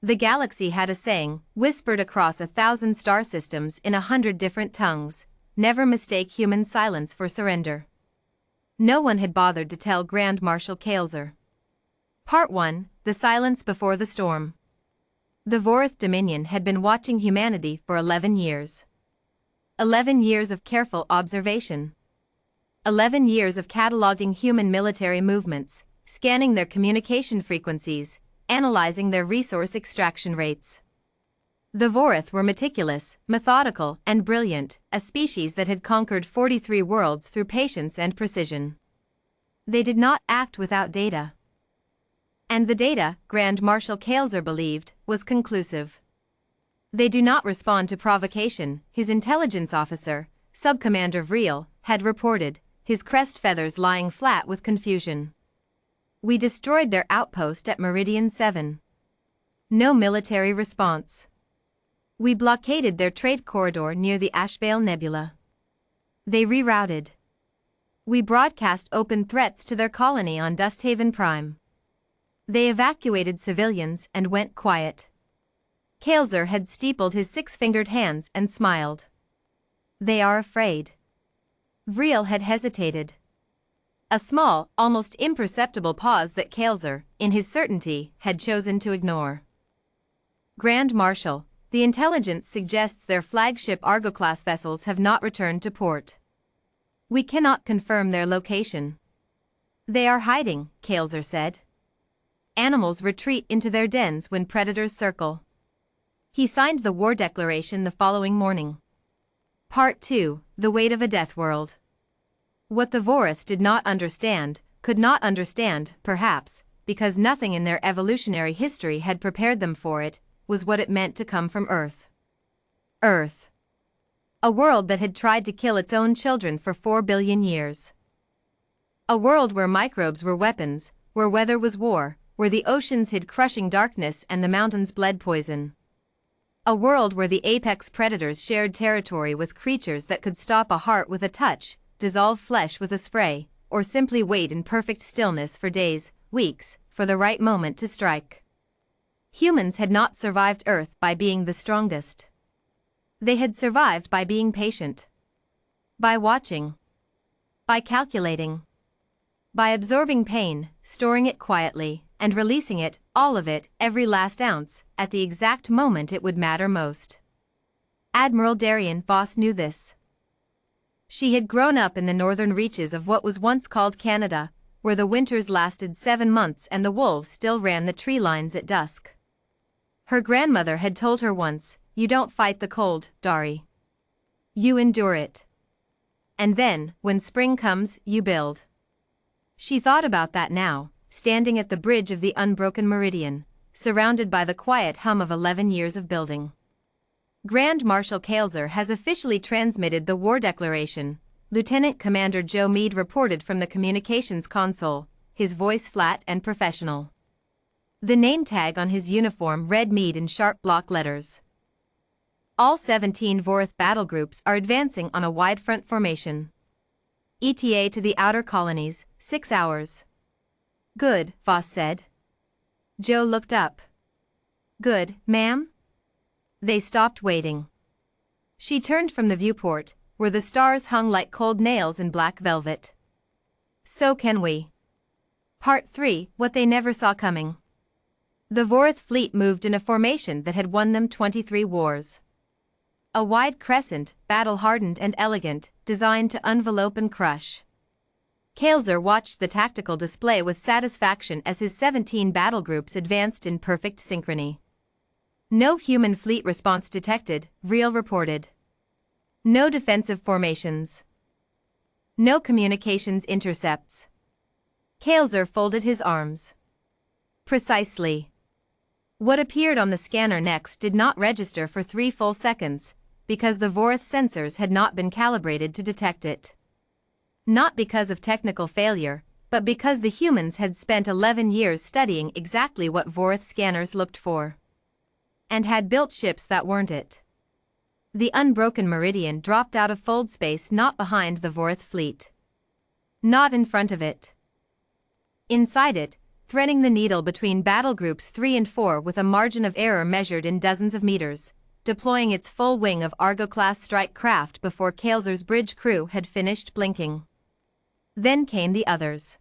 The galaxy had a saying, whispered across 1,000 star systems in 100 different tongues: never mistake human silence for surrender. No one had bothered to tell Grand Marshal Kael'zer. Part 1: The Silence Before the Storm. The Vorith Dominion had been watching humanity for 11 years. 11 years of careful observation. 11 years of cataloging human military movements, scanning their communication frequencies, analyzing their resource extraction rates. The Vorith were meticulous, methodical, and brilliant, a species that had conquered 43 worlds through patience and precision. They did not act without data. And the data, Grand Marshal Kael'zer believed, was conclusive. They do not respond to provocation, his intelligence officer, Subcommander Vreel, had reported, his crest feathers lying flat with confusion. We destroyed their outpost at Meridian 7. No military response. We blockaded their trade corridor near the Ashbale Nebula. They rerouted. We broadcast open threats to their colony on Dusthaven Prime. They evacuated civilians and went quiet. Kael'zer had steepled his six-fingered hands and smiled. They are afraid. Vreel had hesitated. A small, almost imperceptible pause that Kael'zer, in his certainty, had chosen to ignore. Grand Marshal, the intelligence suggests their flagship Argo-class vessels have not returned to port. We cannot confirm their location. They are hiding, Kael'zer said. Animals retreat into their dens when predators circle. He signed the war declaration the following morning. Part 2: The Weight of a Death World. What the Vorith did not understand, could not understand, perhaps, because nothing in their evolutionary history had prepared them for it, was what it meant to come from Earth. Earth. A world that had tried to kill its own children for 4 billion years. A world where microbes were weapons, where weather was war, where the oceans hid crushing darkness and the mountains bled poison. A world where the apex predators shared territory with creatures that could stop a heart with a touch, dissolve flesh with a spray, or simply wait in perfect stillness for days, weeks, for the right moment to strike. Humans had not survived Earth by being the strongest. They had survived by being patient. By watching. By calculating. By absorbing pain, storing it quietly, and releasing it, all of it, every last ounce, at the exact moment it would matter most. Admiral Darien Voss knew this. She had grown up in the northern reaches of what was once called Canada, where the winters lasted 7 months and the wolves still ran the tree lines at dusk. Her grandmother had told her once, "You don't fight the cold, Dari. You endure it. And then, when spring comes, you build." She thought about that now, standing at the bridge of the unbroken meridian, surrounded by the quiet hum of 11 years of building. Grand Marshal Kael'zer has officially transmitted the war declaration, Lieutenant Commander Joe Meade reported from the communications console, his voice flat and professional. The name tag on his uniform read Meade in sharp block letters. All 17 Vorith battle groups are advancing on a wide front formation. ETA to the outer colonies, 6 hours. Good, Voss said. Joe looked up. Good, ma'am? They stopped waiting. She turned from the viewport, where the stars hung like cold nails in black velvet. So can we. Part 3: What They Never Saw Coming. The Vorith fleet moved in a formation that had won them 23 wars. A wide crescent, battle-hardened and elegant, designed to envelope and crush. Kael'zer watched the tactical display with satisfaction as his 17 battle groups advanced in perfect synchrony. No human fleet response detected, Vreel reported. No defensive formations. No communications intercepts. Kael'zer folded his arms. Precisely. What appeared on the scanner next did not register for 3 full seconds, because the Vorith sensors had not been calibrated to detect it. Not because of technical failure, but because the humans had spent 11 years studying exactly what Vorith scanners looked for. And had built ships that weren't it. The unbroken meridian dropped out of fold space not behind the Vorith fleet. Not in front of it. Inside it, threading the needle between battle groups 3 and 4 with a margin of error measured in dozens of meters, deploying its full wing of Argo-class strike craft before Kael'zer's bridge crew had finished blinking. Then came the others.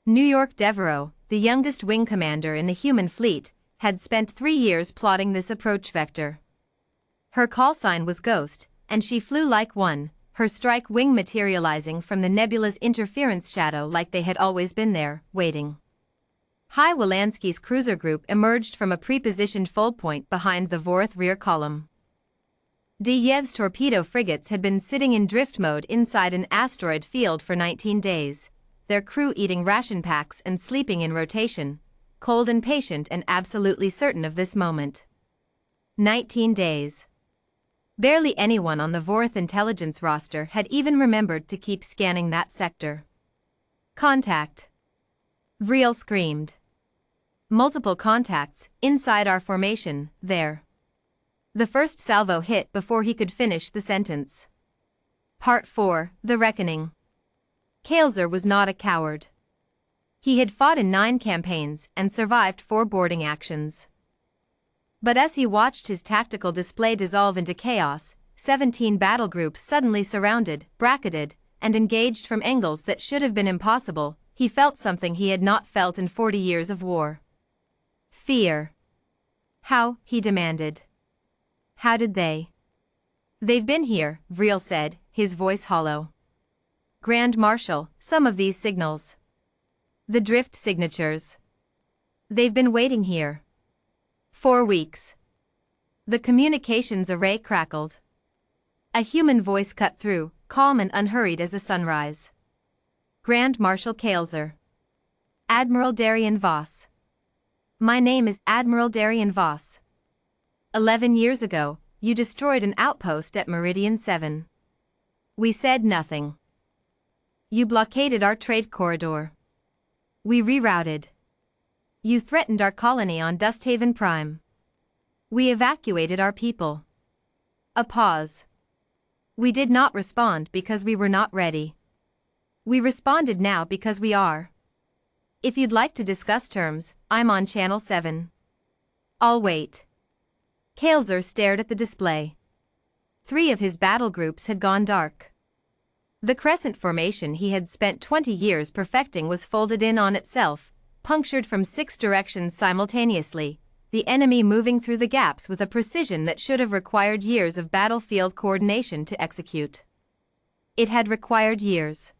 New York Devereaux, the youngest wing commander in the human fleet, had spent 3 years plotting this approach vector. Her call sign was Ghost, and she flew like one, her strike wing materializing from the nebula's interference shadow like they had always been there, waiting. High Wolanski's cruiser group emerged from a pre-positioned fold point behind the Vorith rear column. Dyev's torpedo frigates had been sitting in drift mode inside an asteroid field for 19 days, their crew eating ration packs and sleeping in rotation, cold and patient and absolutely certain of this moment. 19 days. Barely anyone on the Vorith intelligence roster had even remembered to keep scanning that sector. Contact. Vreel screamed. Multiple contacts, inside our formation, there. The first salvo hit before he could finish the sentence. Part 4, The Reckoning. Kael'zer was not a coward. He had fought in 9 campaigns and survived 4 boarding actions. But as he watched his tactical display dissolve into chaos, 17 battle groups suddenly surrounded, bracketed, and engaged from angles that should have been impossible, he felt something he had not felt in 40 years of war. Fear. How, he demanded. How did they? They've been here, Vreel said, his voice hollow. Grand Marshal, some of these signals. The drift signatures. They've been waiting here. 4 weeks. The communications array crackled. A human voice cut through, calm and unhurried as a sunrise. Grand Marshal Kael'zer. Admiral Darian Voss. My name is Admiral Darian Voss. 11 years ago, you destroyed an outpost at Meridian 7. We said nothing. You blockaded our trade corridor. We rerouted. You threatened our colony on Dusthaven Prime. We evacuated our people. A pause. We did not respond because we were not ready. We responded now because we are. If you'd like to discuss terms, I'm on Channel 7. I'll wait. Kael'zer stared at the display. 3 of his battle groups had gone dark. The crescent formation he had spent 20 years perfecting was folded in on itself, punctured from 6 directions simultaneously, the enemy moving through the gaps with a precision that should have required years of battlefield coordination to execute. It had required years.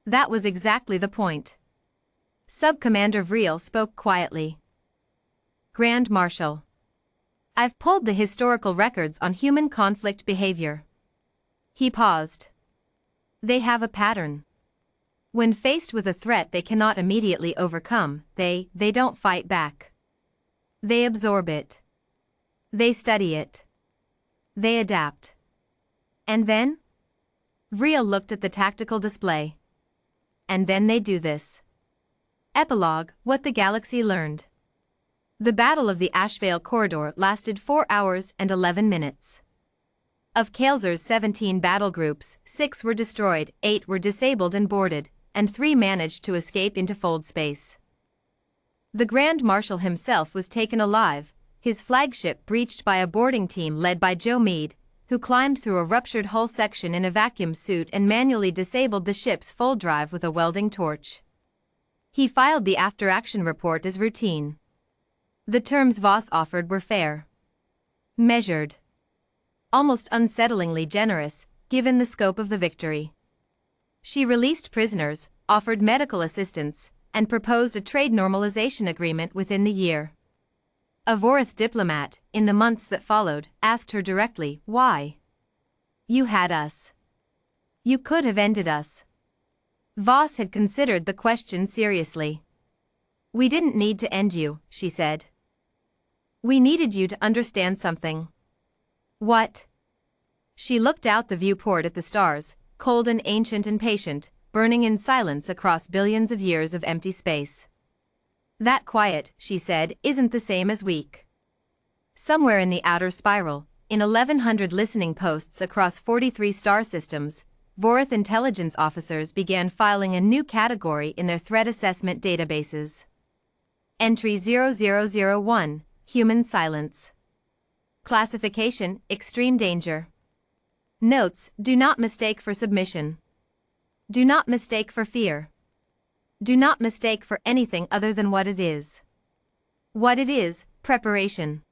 That was exactly the point. Sub-Commander Vreel spoke quietly. Grand Marshal. I've pulled the historical records on human conflict behavior. He paused. They have a pattern. When faced with a threat they cannot immediately overcome, they don't fight back. They absorb it. They study it. They adapt. And then? Vreel looked at the tactical display. And then they do this. Epilogue, What the Galaxy Learned. The Battle of the Ashvale Corridor lasted 4 hours and 11 minutes. Of Kael'zer's 17 battle groups, 6 were destroyed, 8 were disabled and boarded, and 3 managed to escape into fold space. The Grand Marshal himself was taken alive, his flagship breached by a boarding team led by Joe Meade, who climbed through a ruptured hull section in a vacuum suit and manually disabled the ship's fold drive with a welding torch. He filed the after-action report as routine. The terms Voss offered were fair. Measured. Almost unsettlingly generous, given the scope of the victory. She released prisoners, offered medical assistance, and proposed a trade normalization agreement within the year. A Vorith diplomat, in the months that followed, asked her directly, why? You had us. You could have ended us. Voss had considered the question seriously. We didn't need to end you, she said. We needed you to understand something. What? She looked out the viewport at the stars, cold and ancient and patient, burning in silence across billions of years of empty space. That quiet, she said, isn't the same as weak. Somewhere in the outer spiral, in 1,100 listening posts across 43 star systems, Vorith intelligence officers began filing a new category in their threat assessment databases. Entry 0001, Human Silence. Classification, Extreme Danger. Notes, do not mistake for submission. Do not mistake for fear. Do not mistake for anything other than what it is. What it is, preparation.